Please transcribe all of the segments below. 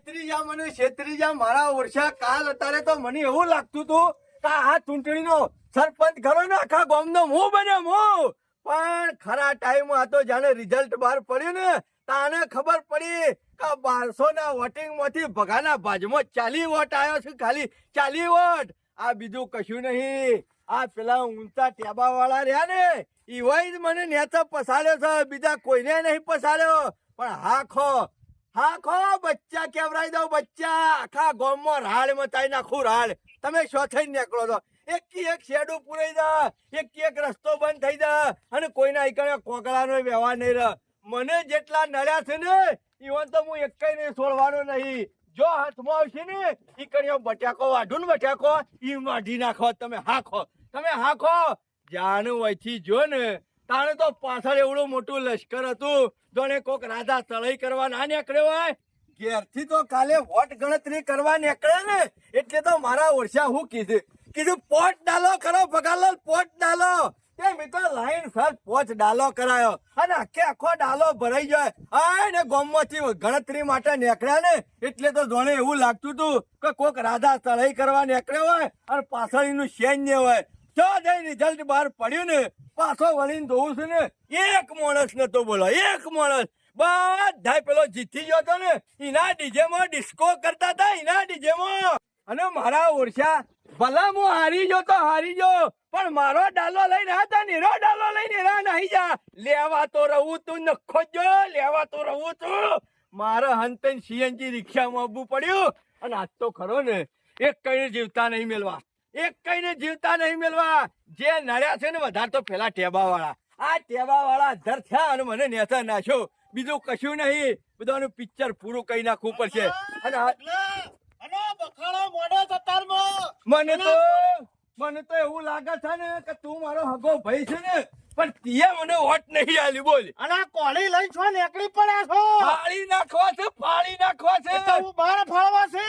છેતરી જા મારા ઓરછા. કાલ અત્યારે તો મને એવું લાગતું હતું કે આ ચૂંટણીનો સરપંચ ખરો ને આખા ગામનો હું બન્યો હું. પણ ખરા ટાઈમ આ તો જાણે રિઝલ્ટ બહાર પડ્યું ને તાને ખબર પડી કે 1200 ના વોટિંગ માંથી ભગાના ભાજમાં 40 વોટ આવ્યો છે. ખાલી 40 વોટ. આ બીજું કશું નહીં. આ પેલા ઊંચા ટેબા વાળા રહ્યા ને ઈવાય જ મને નેતા પસાડ્યો છે. બીજા કોઈને નહીં પસાડ્યો. પણ હાખો બચ્ચા કેવરાઈ દઉં. બચ્ચા આખા ગામમાં રાડ મચાઈ નાખું રાડ. તમે શો થઈને નીકળો છો. એક શેડું પૂરાઈ જા, એક રસ્તો બંધ થઈ જા અને કોઈના ઈકડે કોકડાનો વ્યવહાર નહીં રહે. મને જેટલા નડ્યા છે ને ઈવન તો હું એકઈ નહીં છોડવાનો નહીં. જો હાથમાં આવશે ને ઈકડીઓ બટાકો વાઢું ને બટાકો ઈ વાઢી નાખો. તમે હાખો જાણ વયથી જો ને તાણે તો પાછળ એવડું મોટું લશ્કર હતું. જોને કોક રાધા ચડાઈ કરવા ના નીકળ્યો હોય. ઘેરથી તો કાલે વોટ ગણતરી કરવા નીકળે ને એટલે તો મારા ઓરછા હું કીધું પોટ ડાલો કરો ભગાલાલ, પોટ ડાલો. તે મેં તો લાઈન સર પોચ ડાલો કરાયો અને આખો ડાલો ભરાઈ જાય. આ ને ગામમાંથી ગણતરી માટે નીકળ્યા ને એટલે તો જોણે એવું લાગતું હતું કે કોક રાધા ચડાઈ કરવા નીકળ્યો હોય અને પાછળ એનું સૈન્ય હોય. જો જઈ રિઝલ્ટ બહાર પડ્યું ને પાછો વળીને જોવું છે ને એક માણસ નતો બોલો. એક માણસ બધા પેલો જીતી ગયો હતો ને એના ડીજેમાં ડિસ્કો કરતા હતા. એના ડીજેમાં અને મારા ઓરછા ભલા હું હારી ગયો પણ મારો ડાલો લઈને હતા નીરો ડાલો લઈને નહીં જા. લેવા તો રહું તું નખો જો લેવા તો રહું તું. મારે હંતન સીએનજી રિક્ષામાં આવવું પડ્યું. અને આજ તો ખરો ને એક કઈને જીવતા નહીં મેળવા. જે નડ્યા છે ને વધારે તો પેલા ટેબા વાળા. આ ટેબા વાળા અધર થયા અને મને નેતા નાખ્યો. બીજું કશું નહીં. બધાનું પિક્ચર પૂરું કરી નાખવું પડશે. અને મને તો એવું લાગે છે ને કે તું મારો હગો ભાઈ છે ને પણ તીએ મને વોટ નહીં આલી. બોલ. અને કોળી લઈ છો નીકળી પડ્યા છો. ફાળી નાખવા છે. હું બાર ફાળવા છે.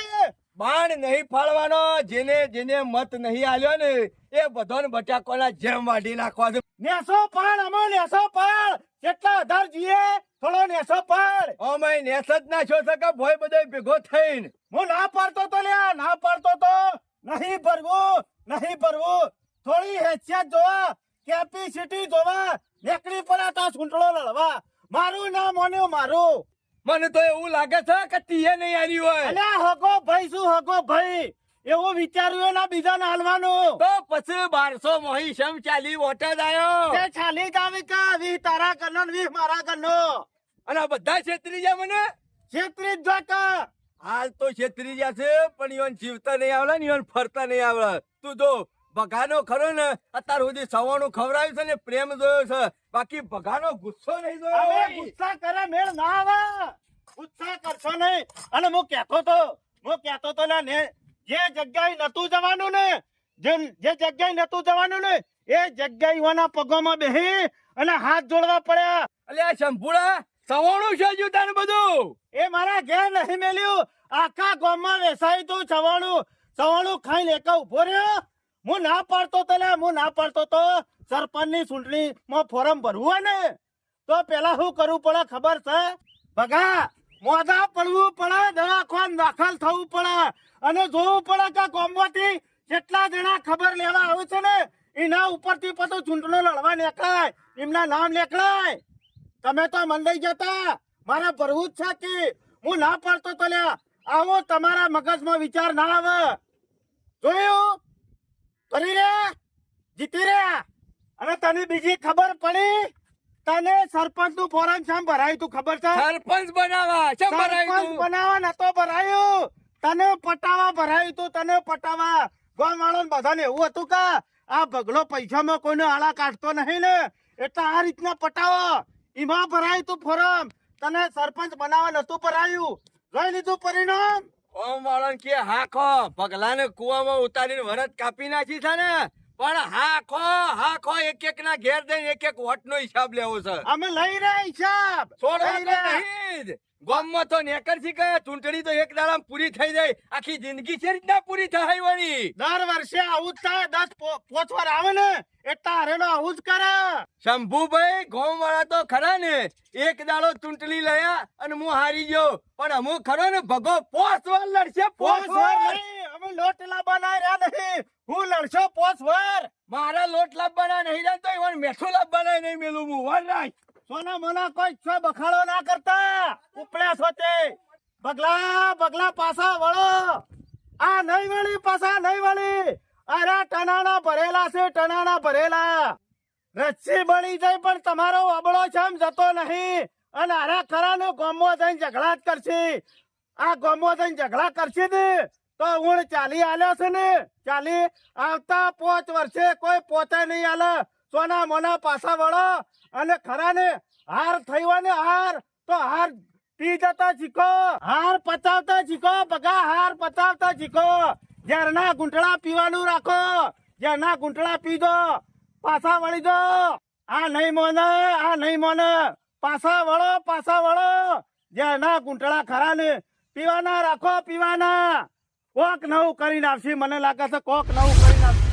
બાણ નહીં ફાળવાનો. જેને મત નહીં આલ્યો ને એ બધાને બટાકોના જેમ વાઢી નાખવા છે. નેસો પાડ અમે નેસો પાડ કેટલા આધાર જીએ થોડો નેસો પાડ. અમે નેસ જ નાખ્યો છે કે ભોય બધો ભેગો થઈને. હું ના પાડતો તો લ્યા ના પાડતો તો નહીં ભરવું થોડી હેસિયત જોવા કેપેસિટી જોવા નીકળી પડ્યા તા છૂંટળો લડવા. મારું ના મોન્યું મારું. મને તો એવું લાગે છે કે તીએ નહીં આવી હોય. અલ્યા હગો ભાઈ શું હગો ભાઈ એવું વિચાર્યું ના બીજા ને હાલવાનું. તો પછી 1200 મોહી શમ 40 વોટ જ આવ્યો. તે 40 આવી કા 20 તારા કરનો 20 મારા કરનો. અને આ બધા છેતરી જાય મને. છેતરી જ કા હાલ તો છેતરી ગયા છે પણ ઈવન જીવતા નહીં આવડે ને ઈવન ફરતા નહીં આવડે. તું જો ભગાનો ખરો ને અત્યાર સુધી સવાણું ખવડાવ્યું છે ને પ્રેમ જોયો છે. બાકી ભગાનો ગુસ્સો નહીં જોયો. હવે ગુસ્સા કરે મેળ ના આવે. ગુસ્સા કરશો નહીં. અને હું કહેતો તો ને જે જગ્યાએ નતું જવાનું ને જે જગ્યાએ નતું જવાનું ને એ જગ્યાએ વાના પગોમાં બેહી અને હાથ જોડવા પડ્યા. અલ્યા શંભુડા સવાણું છે જો તારે બધું. એ મારા ઘેર નહીં મેલ્યું. આખા ગામમાં વેસાઈ તું સવાણું ખાઈને એક ઉભો રહ્યો. હું ના પાડતો તો સરપંચ ની ચૂંટણી માં ફોર્મ ભરવું હોય ને તો પેલા શું કરવું પડે ખબર છે ભગા? મોઢા પડવું પડે, દવાખાન દાખલ થવું પડે અને જોવું પડે કે ગામમાંથી કેટલા જણા ખબર લેવા આવે છે ને એના ઉપરથી પછી ચૂંટણી લડવા નીકળાય, એમના નામ નીકળાય. તમે તો મંડાઈ જતા મારા ભરવું જ છે કે હું ના પાડતો તો લ્યા આવો તમારા મગજમાં વિચાર ના આવે. જોયું કરી રહ્યા જીતી રહ્યા. અને તને બીજી ખબર પડી તને સરપંચ નું ફોરમ શેમ ભરાયું તું ખબર છે? સરપંચ બનાવવા નતો ભરાયું, તને પટાવા ભરાયું તું. તને પટાવા ગામ વાળા બધાને એવું હતું કે આ ભગલો પૈસામાં કોઈને આળા કાઢતો નહીં ને એટલે આ રીતના પટાવો એમાં ભરાયું તું ફોરમ. તને સરપંચ બનાવવા નતું ભરાયું. જોઈ લીધું પરિણામ. ઓમ વાળન કે હાખો ભગલાને કુવામાં ઉતારીને વરત કાપી નાખી છે ને પણ હાખો એક ના ઘેર જઈને એક વોટ નો હિસાબ લેવો છે. અમે લઈ રહ્યા હિસાબ છોડવા લઈ તો રહ્યા. નહીં જ. ગામમાં તો નેકર છે કે ચૂંટણી તો એક દાડામાં પૂરી થઈ જાય, આખી જિંદગી છે રીતના પૂરી થાય વળી. દર વર્ષે આવું જ થાય. 10 પોચ વાર આવે ને એટલા હારેનો આવું જ કરે. શંભુભાઈ ગામ વાળા તો ખરા ને, એક દાડો ચૂંટણી લયા અને હું હારી ગયો, પણ અમુક ખરો ને ભગો 5 વાર લડશે. પોચ 5 વાર વાર નહીં, અમે લોટ લાવવાના રહ્યા નહીં. હું લડશો 5 વાર. મારા લોટ લાવવાના નહીં જાણતો, એવા મેઠું લાવવાના નહીં મેલું હું વરરાજ. સોના મોના કોઈ છો બખાડો ના કરતા. ઉપડ્યા છો તે બગલા પાછા વળો. આ નહીં વળી, પાછા નહીં વળી. અરે ટનાના ભરેલા છે, ટનાના ભરેલા. રચ્સી બળી જાય પણ તમારો અબળો છમ જતો નહીં. અને અરે ખરા ને ગોમો જઈને ઝઘડા જ કરશે. આ ગોમો જઈને ઝઘડા કરશે ને તો હું 40 આલ્યો છે ને, 40 આવતા 5 વર્ષે કોઈ પોતે નહીં આલે. સોના મોના પાછા વળો. અને ખરા ને હાર થઈ હોય ને હાર તો હાર પી જતા શીખો. હાર પતાવતા શીખો. બગા હાર પતાવતા શીખો. ઝેરના ગુંઠળા પીવાનું રાખો. ઝેરના ગુંઠળા પીજો, પાછા વળી દો. આ નહીં મોને પાછા વળો. ઝેરના ગુંઠળા ખરા ને પીવાના રાખો, પીવાના. કોક નવું કરી નાખશે, મને લાગે છે કોક નવું કરી નાખશે.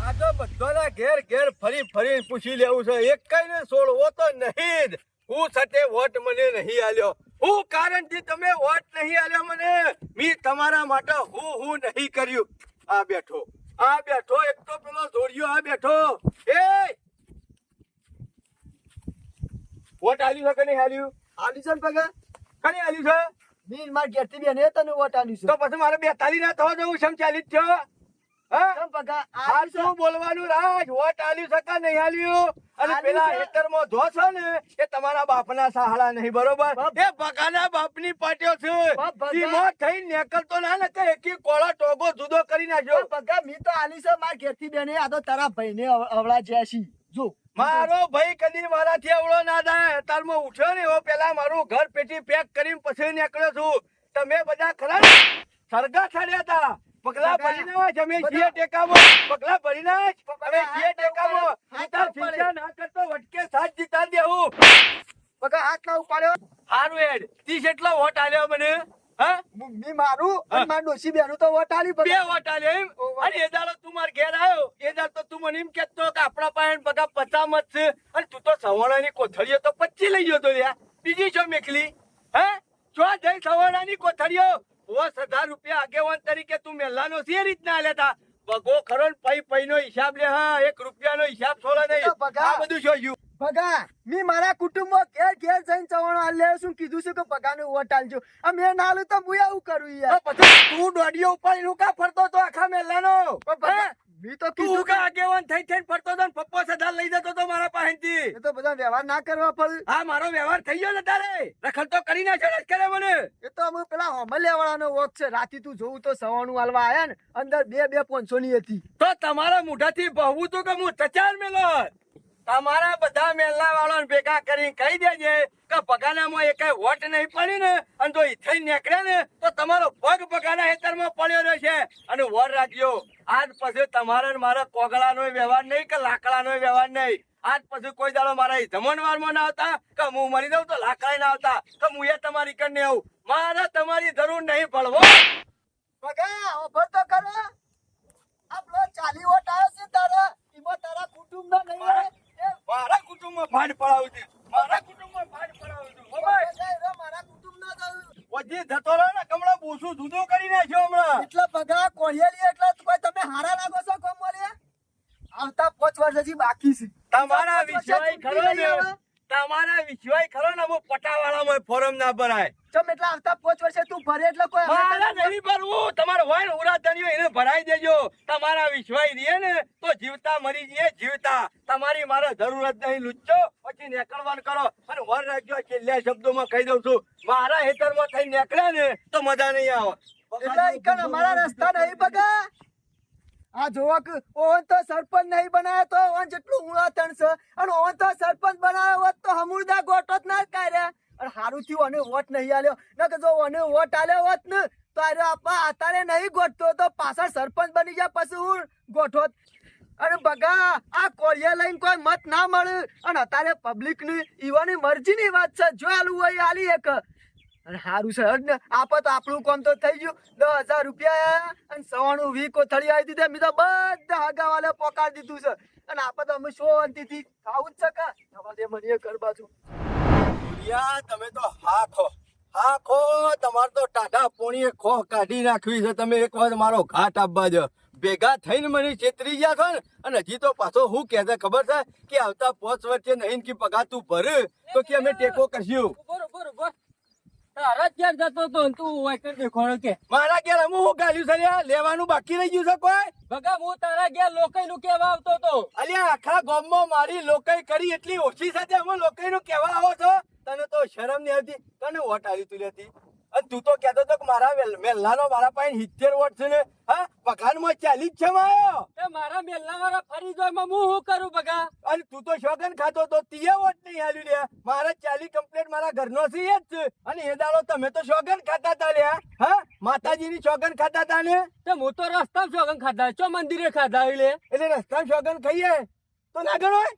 આ તો બધાના ઘેર ફરી પૂછી લેવું છે. એક કઈ ને છોડવો તો નહીં જ. હું સાથે વોટ મને નહીં આલ્યો. હું કારણથી તમે વોટ નહીં આલ્યો મને. મેં તમારા માટે હું નહીં કર્યું. આ બેઠો એક તો પેલો જોડિયો આ બેઠો. એ વોટ આલ્યું છે કે નહીં આલ્યું? આલ્યું છે ને પગા? કને આલ્યું છે? બીન માર ઘેરથી બેને તને વોટ આલ્યું છે. તો પછી મારે 42 ના થવા જવું છે 40 થયો. હા કેમ પગા? આ આલ્યું છે. શું બોલવાનું રાજ? વોટ આલ્યું છે કે નહીં આલ્યું? અને આલ્યું પેલા છે. હેતરમાં ધો છે ને એ તમારા બાપના સહાળા નહીં, બરોબર? બાપ. એ બગાના બાપની પાટ્યો છે. બાપ બગા. ધીમો થઈને નીકળતો ના ને કે એકી કોળો ટોગો જુદો કરી નાખ્યો. પગા મી તો આલ્યું છે માર ઘેરથી બેને. આ તો તારા ભાઈને અવળા જ્યાસી જો. મારો ભાઈ કદી મારાથી અવળો ના થાય. અત્યારમાં ઉઠ્યો ને એવો પેલા મારું ઘર પેટી પેક કરીને પછી નીકળ્યો છું. તમે બધા ખરા ને સરગા ચડ્યા હતા. પગલા બગા. ભરી ના જમે બધા. છીએ ટેકામાં. પગલા ભરી ના અમે છીએ હાથ ટેકામાં. હાથ ઉતાર ઉપર. શિક્ષા ના કરતો વટકે સાથ જીતા દેવું. પગા હાથ ના ઉપાડ્યો. હારું એડ 30 એટલો વોટ આલ્યો મને. હા મી મારું અને માર ડોશી બેનું તો વોટ આલી 2 પગા. વોટ આલ્યો એમ. અને એ દાડો તું માર ઘેર આવ્યો એ દાડો તો તું મને એમ કહેતો કે આપણા પાસે બગા 50 મત છે અને તું તો સવાણાની કોથળીઓ તો 25 લઈ ગયો તો લ્યા. બીજી છો મેકલી? હે છો જઈ સવાણાની કોથળીઓ 50,000 રૂપિયા આગેવાન તરીકે તું મેલાનો છે રીતના આલ્યા તા. બગો ખરો ને પૈ નો હિસાબ લે. હા 1 રૂપિયાનો હિસાબ છોડે નહીં. તો બગા. આ બધું શું થયું? પગા મી મારા કુટુંબમાં ઘેર જઈને ચવાણો આલ્યો. શું કીધું છે કે પગાનું વોટ આલજો. આ મેં ના આલું તો હું આવું કરું યાર. તો પછી તું દોડીઓ ઉપાડીને હું કા ફરતો તો આખા મેલાનો? પણ પગા, હે? મી તો તું કીધું કા આગેવાન થઈને ફરતો તો ને પપ્પો સદા લઈ જતો તો મારા પાસેથી. એ તો બધા વ્યવહાર ના કરવા પડે. હા મારો વ્યવહાર થઈ ગયો ને તારે. રખડ તો કરી નાખ્યો ને જ કરે મને. એ તો અમે પેલા હોમલે વાળાનો વોટ છે. રાતી તું જોવું તો સવાણું આલવા આયા ને અંદર 500 ની હતી. તો તમારા મોઢાથી બહવું તો કે હું ચચાર મેલો. તમારા બધા મેલના વાળાને ભેગા કરીને કહી દેજે કે પગાનામાં એકાય વોટ નહીં પડી ને અને જો ઈથઈ નીકળે ને તો તમારો પગ પગાના હેતરમાં પડ્યો રહેશે. અને વોર રાખજો આજ પછી તમારે ને મારા કોગળાનો વ્યવહાર નહીં કે લાકડાનો વ્યવહાર નહીં. આજ પછી કોઈ દાડો મારા જમણવારમાં ના આવતા કે હું મરી દઉં તો લાકડા ના આવતા કે હું એ તમારી કને આવું. મારે તમારી જરૂર નહીં પડવો. પગા ઓફર તો કરો. આપણો 40 વોટ આવ્યો છે તારા. એમાં તારા કુટુંબનો નહીં આવે. મારા કુટુંબમાં ભાડ પડાવું છું. મારા કુટુંબમાં ભાડ પડાવું છું. બરાબર? મારા કુટુંબનો જ. વધી જતો રહ્યો ને કમળો બૂસું જુદો કરી નાખ્યો હમણાં. એટલે પગા કોળિયાલી એટલે તો કોઈ તમે હારા લાગો છો કોમ બોલ્યા. આવતા 5 વર્ષ હજી બાકી છે. તમારા વિશ્વાય ખરો ને આવે. તમારા વિશ્વાય ખરો ને હું પટાવાળામાં ફોરમ ના ભરાય. ચમ એટલે આવતા 5 વર્ષે તું ભરે એટલે કોઈ મારા નહીં ભરવું. તમારો વાય ઉરા ધન્યો એને ભરાઈ દેજો. તમારા વિશ્વાય રહે ને તો જીવતા મરી જઈએ જીવતા. તમારી મારે જરૂરત નહીં લુચ્ચો. પછી નીકળવાનું કરો અને વર રાખજો. છેલ્લા શબ્દોમાં કહી દઉં છું મારા હેતરમાં થઈ નીકળ્યા ને તો મજા નહીં આવે. એટલે ઈકણ અમારા રસ્તા નહીં બગા. આ જોવા કે ઓન તો સરપંચ નહીં બનાવ્યો તો ઓન જેટલું ઉણાતણ છે અને ઓન તો સરપંચ બનાવ્યો હોત તો હમુરદા ગોટો જ ના કર્યા. અને હારું થયું અને વોટ નહીં આલ્યો. ન કે જો ઓને વોટ આલ્યો હોત ને તો આરે આપા આતારે નહીં ગોઠતો તો પાછળ સરપંચ બની જાય પછી હું ગોઠોત. અને બગા આ કોળિયા લઈને કોઈ મત ના મળે અને અત્યારે પબ્લિક ની ઈવાની મરજી ની વાત છે જો આલુ હોય આલી એક અને સારું છે હડ ને આપત આપણું કામ તો થઈ ગયું 10,000 રૂપિયા અને 99 કોથળી આવી દીધા મેં તો બધા હગાવાલે પોકાર દીધું છે અને આપત અમે શાંતિથી ખાવું જ છે કા થવા દે મને ઘર બાજુ યા તમે તો હા ખો તમારે તો ટાઢા પોણીએ ખો કાઢી નાખવી છે. તમે એક વાર મારો ઘાટ આપવા જો ભેગા થઈને મને છેતરી ગયા છો ને અને હજી તો પાછો હું કહેતા ખબર છે કે આવતા 5 વર્ષે નહીં કે પગાર તું ભર તો કે અમે ટેકો કરશું. બરોબર તારા ક્યાં જતો તો તું વાયકર દેખોણો કે મારા ઘેર અમુક હું ગાલ્યું છે લ્યા? લેવાનું બાકી રહી ગયું છે કોઈ? ભગા હું તારા ગયા લોકઈ નું કેવા આવતો તો અલ્યા આખા ગામમાં મારી લોકાઈ કરી એટલી ઓછી છે અમે લોકાઈ નું કેવા આવો છો? તને તો શરમ નહીં આવતી? તને વોટ આવી તું લેતી અને તું તો કહેતો તો કે મારા મેલ્લાનો મારા પાસે 70 વોટ છે ને હા પગારમાં 40 જ છે મારો. તે મારા મેલ્લા વાળા ફરી જોય હું શું કરું ભગા? અને તું તો શોગન ખાતો તો તીએ વોટ નહીં આલ્યું લ્યા. મારા 40 કમ્પ્લેટ મારા ઘરનો છે એ જ છે અને એ દાડો તમે તો શોગન ખાતા તા લ્યા. હા માતાજીની શોગન ખાતા તા ને તે હું તો રસ્તામાં સોગન ખાધા ચો મંદિરે ખાધા એટલે રસ્તામાં શોગન ખાઈએ તો ના ગણોય?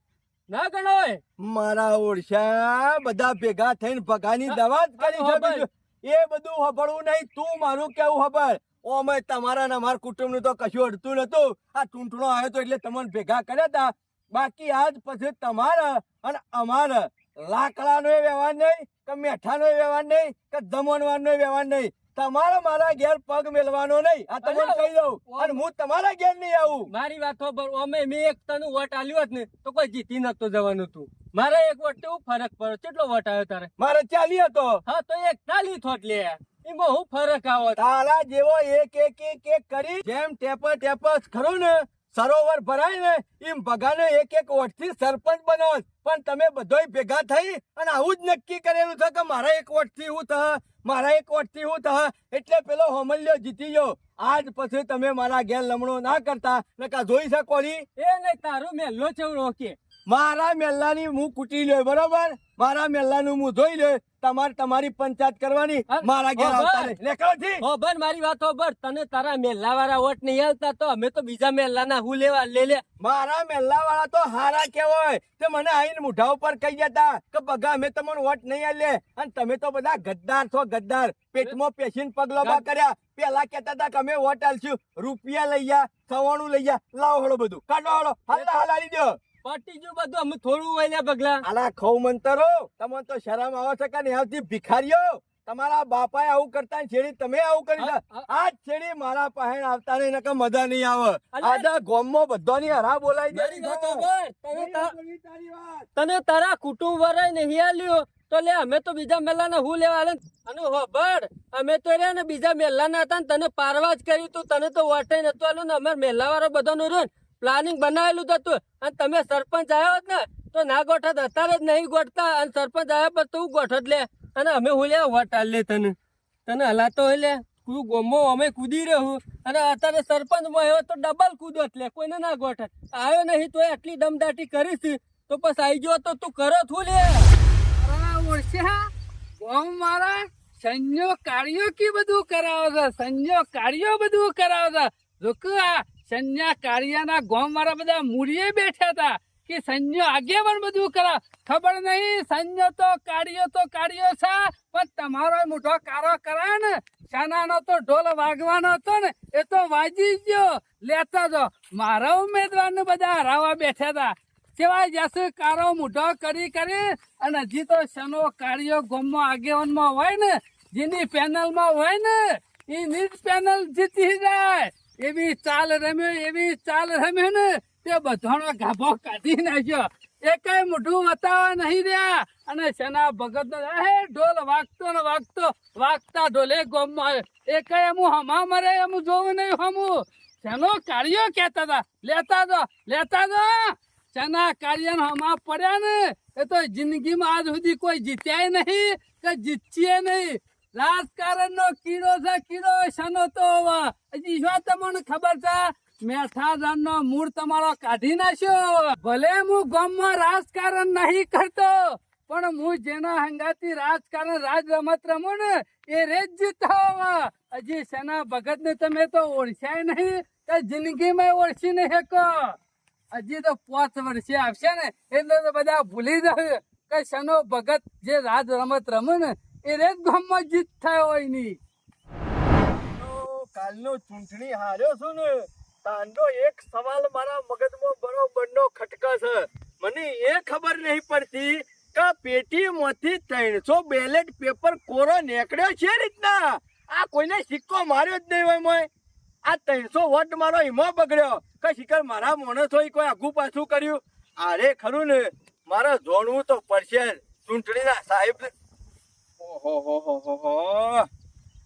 ના ગણોય મારા ઓળશા બધા ભેગા થઈને ભગાની દવા જ કરી છે બીજું એ બધું હબળવું નહીં. તું મારું કેવું હબળ ઓમે તમારા ને અમારા કુટુંબ નું તો કશું અડતું નતું. આ ટૂંટણો આવ્યો તો એટલે તમને ભેગા કર્યા હતા. બાકી આજ પછી તમારા અને અમારા લાકડાનો વ્યવહાર નહીં કે મેઠાનો વ્યવહાર નહીં કે જમણવાનો વ્યવહાર નહીં. તમારે મારા ઘેર પગ મેલવાનો નહીં આ તમને કહી દઉં અને હું તમારા ઘેર નહીં આવું. મારી વાત ખબર અમે મેં એક તને વોટ આલ્યો હોત ને તો કોઈ જીતી નતો જવાનું તું. મારે એક વોટ કેવું ફરક પડ્યો? કેટલો વોટ આવ્યો તારે? મારે 40 હતો. હા તો એક 40 થોટ લે એમાં હું ફરક આવો? તારા જેવો એક કરી જેમ ટેપસ ખરું ને સરોવર ભરાય ને એમ ભગાને એક વોટથી સરપંચ બનાવો. પણ તમે બધોય ભેગા થઈ અને આવું જ નક્કી કરેલું છે કે મારા એક વોટથી હું થા મારા એક વોટથી હું થા એટલે પેલો હોમલ્યો જીતી ગયો. આજ પછી તમે મારા ઘેર લમણો ના કરતા નકા જોઈ શકો ની એ નહીં તારું મેલ્લો ચેવડો કે મારા મેલ્લાની હું કૂટી લ્યો બરોબર. મારા મેલ્લાનું હું જોઈ લે તમારી પંચાયત કરવાની મારા ઘેર આવતા નહીં. નીકળોથી ખબર મારી વાત ખબર તને તારા મેલ્લા વાળા વોટ નહીં આલતા તો અમે તો બીજા મેલ્લા ના હું લેવા લે મારા મેલ્લા વાળા તો હારા કેવાય. તે મને આઈને મુઢા ઉપર કહી જતા કે બગા અમે તમને વોટ નહીં આલે અને તમે તો બધા ગદ્દાર છો ગદ્દાર. પેટમાં પેશીને પગલોબા કર્યા. પેલા કેતા હતા કે અમે વોટ આલશું. રૂપિયા લઈ જા 99 લઈ જા લાવો હળો બધું કાઢો હળો હાલાલી દો પટી ગયું બધું અમે થોડું વળ્યા પગલા. આલા ખવ મંતરો તમને તો શરમ આવે છે કે નહીં આવતી? ભિખારીઓ તમારા બાપાએ આવું કરતા ને છેડી તમે આવું કરી છે. આ છેડી મારા પાસે આવતા નહીં નકર મજા નહીં આવે. આજા ગોમમાં બધાની હરા બોલાઈ મારી વાત ખબર તારી વાત તને તારા કુટુંબ વરાય નહીં આલ્યો તો લે અમે તો બીજા મેલ્લા ને હું લેવા આલે અને હોબળ અમે તો રે ને બીજા મેલ્લા ના હતા ને તને પારવા જ કર્યું તું. તને તો વોટે નતું આલ્યું ને અમાર મેલ્લા વાળો બધાનું રહ્યું પ્લાનિંગ બનાવેલું હતું અને તમે સરપંચ આવ્યો ને તો ના ગોઠત અત્યારે જ નહીં ગોઠતા અને સરપંચ આવ્યા પછી તું ગોઠત લે અને અમે હું લે વોટ આલ લે તને હલાતો હોય લે તું ગોમો અમે કૂદી રહ્યું અને અત્યારે સરપંચ માં આવ્યો તો ડબલ કૂદોત લે કોઈને ના ગોઠત આવ્યો નહીં તો આટલી દમદાટી કરીશ તો પછી આવી ગયો તો તું કરો છું લે ઓળખ્યા ગોમ મારા સંજો કાર્યો કે બધું કરાવે છે સંજો કાર્યો બધું કરાવે છે જોક આ સંજ્ઞા કાર્યના ગોમ વાળા બધા મૂળીએ બેઠા હતા કે સંજો આગે પણ બધું કરાવ ખબર નહીં સંજો તો કાર્યો છે પણ તમારો મોટો કારો કરાય ને શાનાનો તો ઢોલ વાગવાનો હતો ને એ તો વાજી ગયો લેતા જો મારા ઉમેદવાર ને બધા હરાવા બેઠા હતા સિવાય જશે કારો મોઢો કરી અને હજી તો શનો કાર્યો ગોમમાં આગેવાનમાં હોય ને જેની પેનલમાં હોય ને એની જ પેનલ જીતી જાય એવી ચાલ રમ્યો ને તે બધાનો ગાભો કાઢી નાખ્યો. એકાય મોઢું બતાવવા નહીં રહ્યા અને શના ભગત ઢોલ વાગતા ઢોલે ગોમમાં એકાય એમ હમા મરે એમ જોવું નહીં હમું શનો કાર્યો કેતા હતા લેતા દો શના કાર્ય હમા પડ્યા ને એ તો જિંદગીમાં આજ સુધી કોઈ જીત્યાય નહીં કે જીતીએ નહીં. રાજકારણ નો કીડો છે કીડો શનો તો હજી શું તમને ખબર છે મેઠા ધાન નો મૂળ તમારો કાઢી નાખ્યો. ભલે હું ગામમાં રાજકારણ નહીં કરતો પણ હું જેના હંગાથી રાજકારણ રાજ રમત રમું ને એ રેજ જીતો. હજી સેના ભગત ને તમે તો ઓળખ્યા નહીં તો જિંદગીમાં ઓળખી નહીં શકો. હજી તો 5 વર્ષે આવશે ને એટલે તો બધા ભૂલી જશે કે શનો ભગત જે રાજ રમત રમે ને એ રેત ગામમાં જીત થયો હોય ની. કાલનો ચૂંટણી હાર્યો છું ને તાંડો એક સવાલ મારા મગજમાં બરોબરનો ખટકા છે. મને એ ખબર નહીં પડતી કે પેટીમાંથી 300 બેલેટ પેપર કોરો નીકળ્યો છે રીતના. આ કોઈને સિક્કો માર્યો જ નહીં હોય મોય. આ 300 વોટ મારો એમાં બગડ્યો કે શિખર મારા માણસો કોઈ આગુ પાછું કર્યું. અરે ખરું ને મારે જોડવું તો પડશે ચૂંટણીના સાહેબ. ઓહો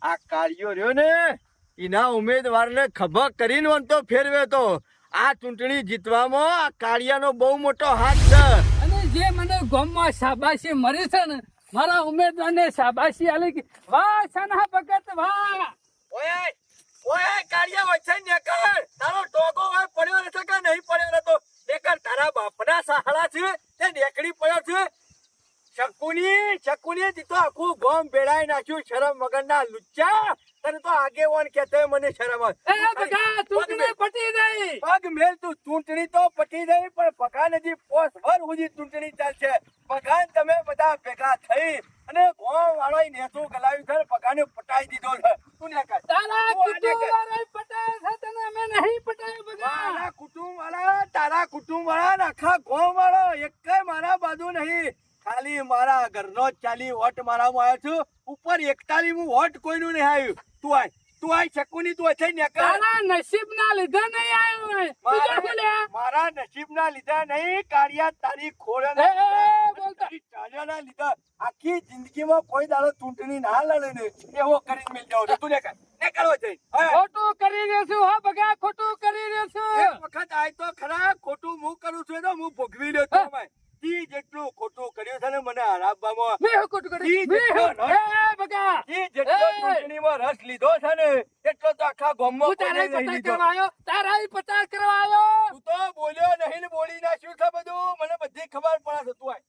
આ કાર્યો રહ્યો ને એના ઉમેદવારને ખભા કરીને વંતો ફેરવે તો આ ચૂંટણી જીતવામાં આ કાળિયાનો બહુ મોટો હાથ છે. અને જે મને ગામમાં શાબાશી મળી છે ને મારા ઉમેદવારને શાબાશી આલી કે વાહ સના ભગત વાહ. ઓય ઓય કાળિયા વચ્ચે નીકળ. તારો ટોકો હોય પડ્યો રહેશે કે નહીં પડ્યો રહેતો નીકળ. તારા બાપના સહારા છે તે નીકળી પડ્યો છે. શકુની તી તો આખું ગામ ભેળાઈ નાખ્યું શરમ વગરના લુચ્ચા. તને તો આગેવાન કહેતો મને શરમ આવે. એ બગા ચૂંટણી પટી ગઈ. પગ મેલ તું ચૂંટણી તો પટી ગઈ પણ પગાન હજી 5 વર્ષ સુધી ચૂંટણી ચાલશે. પગાન તમે બધા ભેગા થઈ અને ગામ વાળો નેસું ગલાવ્યું છે પગાને પટાઈ દીધો છે. તું ને કર તારા કુટુંબવાળાએ પટાયા છે તને અમે નહીં પટાયા બગા. મારા કુટુંબ વાળા તારા કુટુંબ વાળા આખા ગામ વાળો એકેય મારા બાજુ નહીં. ખાલી મારા ઘરનો જ 40 વોટ મારામાં આવ્યો છું. ઉપર 41 વોટ કોઈનું નહીં આવ્યું. તું આય શકુની તું છે ને તારા નસીબના લીધે નહીં આવ્યો હોય. બીજું શું લે? મારા નસીબના લીધા નહીં કાળિયા તારી ખોળે એ, બોલતા. ચાલ્યાના લીધા આખી જિંદગીમાં કોઈ દાડો ચૂંટણી ના લડે ને એવો કરીને મેલ જાવ તું ને કરો છે. ખોટું કરી રહ્યો હો બગા ખોટું કરી રહ્યો છું. એક વખત આય તો ખરા ખોટું હું કરું છું તો હું ભોગવી લ્યો તો તી જેટલું ખોટું કર્યું છે ને મને હરાવવામાં મેં હું ખોટું કર્યું? ઈ મેં હું? જેટલો એ બગા તી જેટલો ચૂંટણીમાં રસ લીધો છે ને એટલો તો આખા ગામમાં હું તારા કોઈને નહીં પતા લીધો. કરવા આવ્યો તારા પતા કરવા આવ્યો. તું તો બોલ્યો નહીં ને બોલી નાખ્યું છે બધું મને બધી ખબર પડે છે. તું આય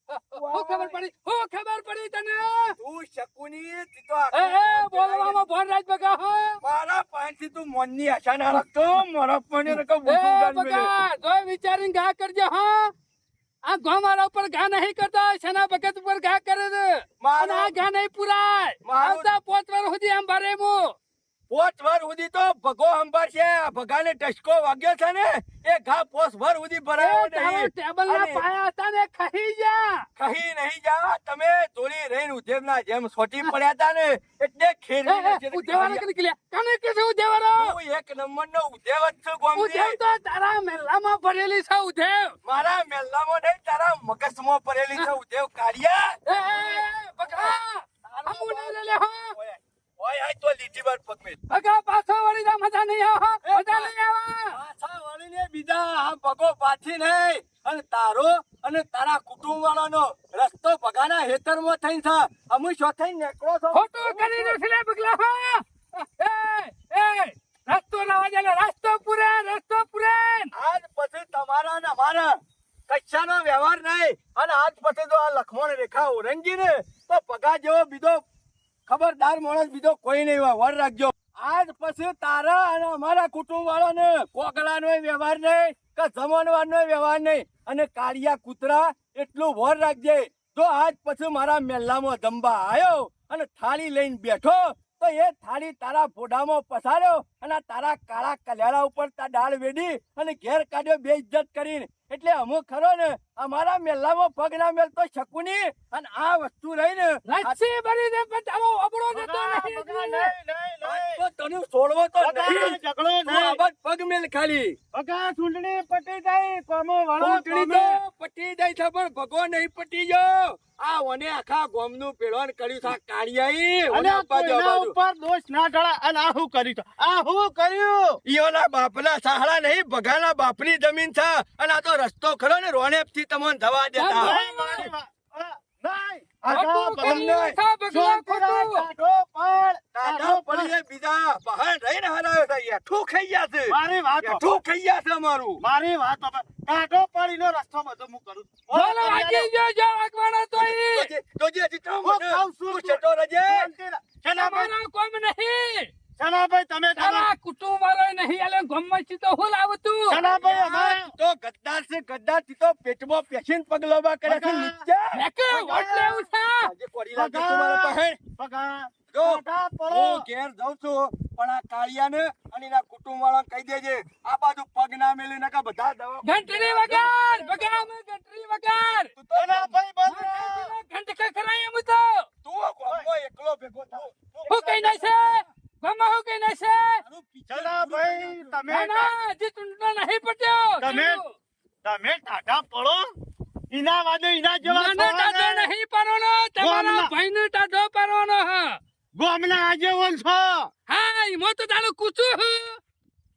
હું ખબર પડી તને. તું શકુની તી તો એ આખું બોલવામાં ભોન રાજ બગા હો. મારા પાસેથી તું મનની આશા ના રાખતો. મારા પણ રકમ એ બગા જોઈ વિચારીને ઘા કરજે હા. આ ગામવાળા ઉપર ઘા નહીં કરતા શના ભગત ઉપર ઘા કરે છે. અને આ ઘા નહીં પુરાય. આવતા 5 વર્ષ સુધી આમ ભરે હું. 5 વર્ષ સુધી તો ભગો સંભાળશે. આ ભગાને ટસકો વાગ્યો છે ને એ ઘા 5 વર્ષ સુધી ભરાયો તારો નહીં. ટેબલ ના અને પાયા હતા ને ખહી જા. કહી નહીં જા. તમે થોડી રહીને ઉધેવના જેમ સોટી પડ્યા હતા ને એટલે ખેરવી નાખી. ઉદેવાળા કદી ગયેલા. કાને કે છે ઉદેવાળો? હું એક નંબરનો ઉધેવ જ છું ગોમતી. ઉદેવ તો તારા મેલામાં ભરેલી છે ઉદેવ. મારા મેલ્લામાં નહીં તારા મગજમાં પડેલી છે ઉધેવ કાઢિયા. એ બગા આમ ઉડે લે હો. ઓય આય તો લીટી પર પગ મેલ. બગા પાછો વળી જા મજા નહીં આવે મજા નહીં આવે. પાછા વળીને બીજા આ ભગો પાછી નહીં અને તારો અને તારા કુટુંબ વાળાનો રસ્તો ભગાના હેતરમાં થઈને છે. અમુ શો થઈને નીકળો છો. ખોટું કરી રહ્યો છે લે બગલા હો. એ રસ્તો લાવા દે રસ્તો પૂરે આજ પછી તમારા ને અમારા કચ્છાનો વ્યવહાર નહીં. અને આજ પછી તો આ લખમણ રેખા ઓરંગી ને તો પગા જેવો બીજો ખબરદાર માણસ બીજો કોઈ નહીં હોય. વર રાખજો. આજ પછી તારા અને અમારા કુટુંબ વાળાને કોકડાનો વ્યવહાર નહીં કે જમણવારનો વ્યવહાર નહીં. અને કાળિયા કૂતરા એટલું વર રાખજે. જો આજ પછી મારા મેલ્લામાં જમવા આવ્યો અને થાળી લઈને બેઠો તો એ થાળી તારા ફોડામાં પસાર્યો અને તારા કાળા કલ્યાણા ઉપર તા દાળ વેડી અને ઘેર કાઢ્યો બે ઇજ્જત કરીને. એટલે અમુક ખરો ને અમારા મેલ્લામાં પગ ના મેલતો શકુની અને આ વસ્તુ રહીને લચ્છી ભરી દે પણ તારો અબળો જતો નહીં. તો તને છોડવો તો નહીં. ઝઘડો તું આબાદ પગ મેલ ખાલી. બગા ચૂંટણી પટી જાય કોમો વાળો ચૂંટણી તો પટી જાય છે પણ ભગો નહીં પટી ગયો. આ વને આખા ગામનું પેળવણ કર્યું છે આ કાળિયાએ. અને કોઈના ઉપર દોષ ના ઢળાય. અને આ શું કર્યું છે? આ શું કર્યું? ઈયોના બાપના સહારા નહીં ભગાના બાપની જમીન છે. અને આ તો રસ્તો ખરો ને રોણેપ થી તમને જવા દેતા. નહીં, મારી વાત. નહીં. ખોટું કરી રહ્યો છે બગલા ખોટું. કાઢો પણ. તાજા પડીને બીજા બહાર રહીને હરાયો છે. હેઠું ખાઈ ગયા છે. મારી વાત હેઠું ખાઈ ગયા છે અમારું. મારી વાત કાઢો પડીનો રસ્તો બધો હું કરું. બોલો વાગી ગયો જો વાગવાનો તો ઈ. જોજે હજી તો હું મને કહું છું તું છેટો રહેજે. શનાભાઈ, તમારા કોમ નહીં. શનાભાઈ, તમે તારા કુટુંબ વાળો નહીં આલે ગમત તો હું લાવું તું. શનાભાઈ, અમારે તો ગદ્દાર છે વોટ લેવું છે આજે કોડી લાગે તમારા પાસે. બગા જો, કાકા પડો હું ઘેર જાઉં છું પણ આ કાળિયાને અને એના કુટુંબ વાળા કહી દેજે આ બાજુ પગ ના મેલી નાખા બધા દવા ઘંટડી વગર બગામ ઘંટડી વગર એના ભાઈ બંધ ઘંટ કે ખરાય એમ તો તું ગોમો એકલો ભેગો થાવ હું કઈ ના છે ગમા હું કઈ ના છે ચલા ભાઈ તમે ના ના હજી ચૂંટણો નહીં પટ્યો તમે ટાટા પડો ઈના વાદે ઈના જેવા મને ટાઢો થવાના. નહીં પાડવાનો તમારા ગોમના. ભાઈને ટાઢો પાડવાનો હા ગોમના આગેવાન છો હા એમાં તો તારું કૂચું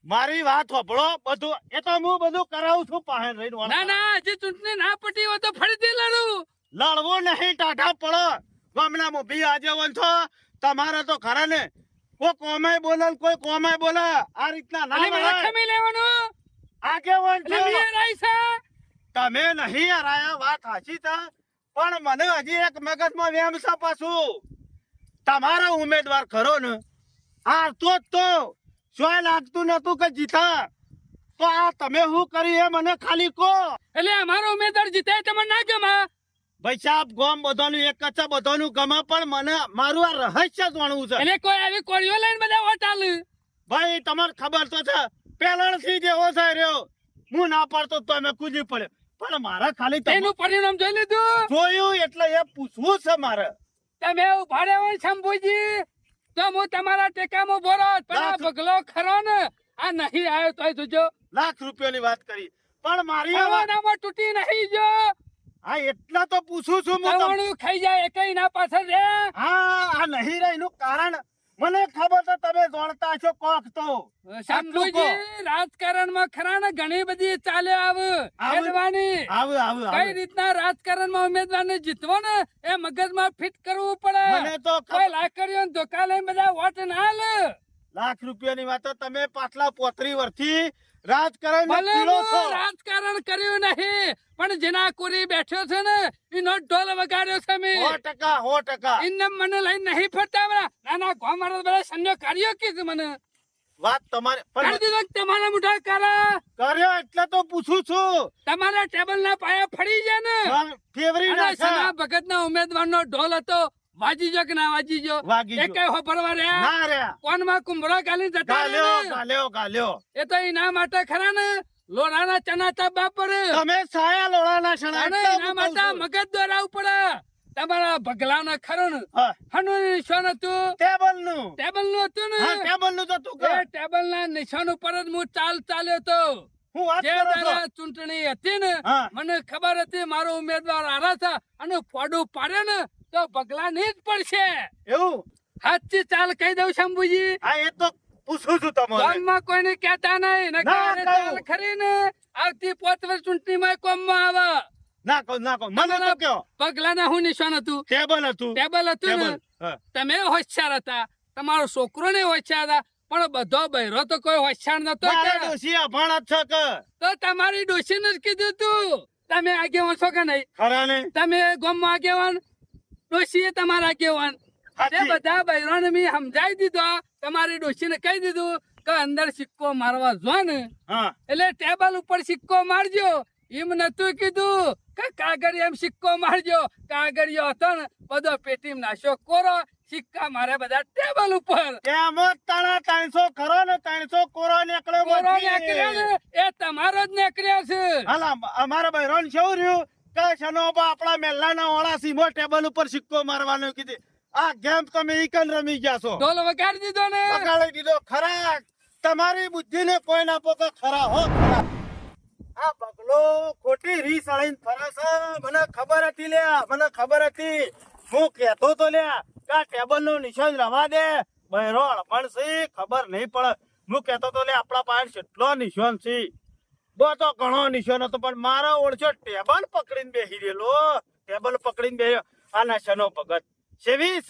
મારી વાત સાંભળો બધું એ તો હું બધું કરાવું છું પાસે રહીને વળતા. ના ના હજી ચૂંટણી ના પટી હોય તો ફરીથી લડું લડવો નહીં ટાટા પડો ગોમના મોભી આગેવાન છો તમારે તો ખરા ને કોઈ કોમાય બોલે ને કોઈ કોમાય બોલે આ રીતના ના અને મારે બોલાય. ખમી લેવાનું આગેવાન એટલે છો મેં રાઈ છે તમે નહીં હરાયા વાત સાચી છે પણ મને હજી એક મગજમાં વેમ છે પાછું તમારો ઉમેદવાર ખરો ને આ તો શું લાગતું નતું કે જીતા તો આ તમે શું કર્યું એ મને ખાલી કહો એટલે અમારો ઉમેદવાર જીતે તમને ના ગમા ભાઈ સાહેબ ગોમ બધાનું એક કચ્છા બધાનું ગમે પણ મને મારું આ રહસ્ય જાણવું છે એટલે કોઈ આવી કોળીઓ લઈને બધા વોટ આલે ભાઈ તમારે ખબર તો છે પેલાથી જેવો છે રહ્યો હું ના પાડતો તો અમે કૂદી પડે પણ મારે ખાલી એનું પરિણામ જોઈ લીધું જોયું એટલે એ પૂછવું છે મારે તમે ઉભા રહ્યો હોય શંભુજી તો હું તમારા ટેકામાં બોરો પણ આ બગલો ખરો ને આ નહીં આવ્યો તોય જોજો લાખ રૂપિયાની વાત કરી પણ મારી આ વાત- આવવાનામાં તૂટી નહીં જો હા એટલા તો પૂછું છું હું તમને. તવણું ખાઈ જાય એકઈ ના પાછળ રે હા આ નહીં રહે એનું કારણ મને ખબર તો તમે જાણતા છો કોક તો શંભુજી રાજકારણમાં ખરા ને ઘણી બધી ચાલે આવે ખેલવાની આવું કઈ રીતના રાજકારણમાં ઉમેદવારને જીતવો ને એ મગજમાં ફિટ કરવું પડે મને તો ખબર- કોઈ લાકડીઓ ને ધોકા લઈને બધા વોટ ના લે લાખ રૂપિયાની વાત તો તમે પાછલા 35 વર્ષથી રાજકારણ ભલે પીળો છો હું રાજકારણ કર્યું નહીં પણ જેના કોરી બેઠ્યો છે ને એનો ઢોલ વગાડ્યો છે મેં 100% એમને મને લઈને નહીં ફરતા બધા નાના ગોમારા બધા સંજો કાર્યો કીધું મને વાત તમારે કરી પણ દીધો કે તમારા મોઢા કારા કર્યો એટલે તો પૂછું છું તમારા ટેબલ ના પાયા ફરી જાય ને ફેવરી અને સના ભગત ના ઉમેદવાર નો ઢોલ હતો વાજીજો કે ના વાજીજો વાગી ગયો. એકેય હોભળવા રહ્યા ના રે કોણ માં કુંભરો ગાલી જતા રહ્યા ને. ગાલ્યો એ તો એના માટે ખરા ને લોડાના ચના ચાબા પર તમે સાયા લોડાના શણા અને એટલા એના હું માટે કહું છું. મગજ દોરાવું પડે તમારા ભગલા ના ખરો ને હા, હનું નિશાન હતું ટેબલનું ટેબલ નું હતું હા ને ટેબલનું તો તું એ કર ટેબલ ના નિશાન ઉપર જ હું ચાલ્યો હતો હું વાત જે કરો છો દાડા ચૂંટણી હતી ને હા. મને ખબર હતી મારો ઉમેદવાર આરા છે અને ફોડું પાડે ને તો પગલા નહીં જ પડશે એવું હાથથી ચાલ કહી દઉં શંભુજી હા એ તો પૂછું છું તમારે ગામમાં કોઈને કહેતા નહીં ને ના કાલે કહું. ચાલ ખરી ને આવતી 5 વર્ષ ચૂંટણીમાં કોમમાં આવે ના કહો મને તો કયો પગલાના હું નિશાન હતું ટેબલ હતું ટેબલ હતું ને ટેબલ હા. તમે હોશિયાર હતા તમારો છોકરો ને હોશિયાર હતા પણ બધો બૈરો તો કોઈ હોશિયાર નતો મારા કે. ડોશી અભણ જ છે કે તો તમારી ડોશીને જ કીધું તું તમે આગેવાન છો કે નહીં ખરા ને તમે ગામમાં આગેવાન ડોશીએ તમારા આગેવાન તે સાચી. બધા બૈરોને મેં સમજાવી દીધો તમારી ડોશીને કહી દીધું કે અંદર સિક્કો મારવા જો ને હા એટલે ટેબલ ઉપર સિક્કો મારજો એમ નતું કીધું કે કાગળ એમ સિક્કો મારજો કાગળિયો હતો ને બધો પેટીમ નાખ્યો કોરો સિક્કા મારે બધા ટેબલ ઉપર એમ જ તારા 300 ખરો ને 300 કોરો નીકળ્યો કોરો બધી. નીકળ્યો ને એ તમારો જ નીકળ્યો છે હાલા અમારા બહેરોને કેવું રહ્યું કે શનોબા આપણા મેલ્લાના ઓળા સીમો ટેબલ ઉપર સિક્કો મારવાનો કીધી આ ગેમ તમે ઈકન રમી ગયા છો ઢોલ વગાડી દીધો ને પકડી દીધો ખરા તમારી બુદ્ધિને કોઈ ના પોકે ખરા હો ખરા આ બગલો ખોટી રીસ અળીને ફરે છે મને ખબર હતી લ્યા મને ખબર હતી હું કહેતો તો લ્યા કે આ ટેબલનું નિશાન રવા દે બહેરો અળપણ છે ખબર નહીં પડે હું કહેતો તો લ્યા આપણા પાસે કેટલો નિશાન છે બહુ તો ઘણો નિશાન હતો પણ મારો ઓળખો ટેબલ પકડીને બેસી રહેલો ટેબલ પકડીને બેહ્યો આ નશાનો ભગત 20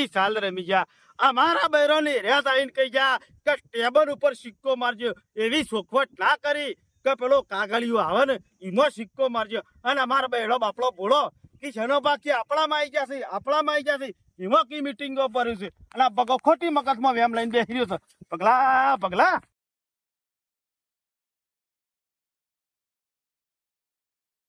સાલ રમી ગયા અમારા બૈરોની રેત આવીને કહી ગયા કે ટેબલ ઉપર સિક્કો મારજો એવી સોખવટ ના કરી કે પેલો કાગળિયો આવે ને એમાં સિક્કો મારજો અને અમારા બૈરો બાપડો ભોળો કે શેનો બાકી આપણામાં આવી જશે એમાં કી મિટિંગો ભર્યું છે અને આ બગો ખોટી મગજમાં વેમ લઈને બેસી રહ્યો છે પગલા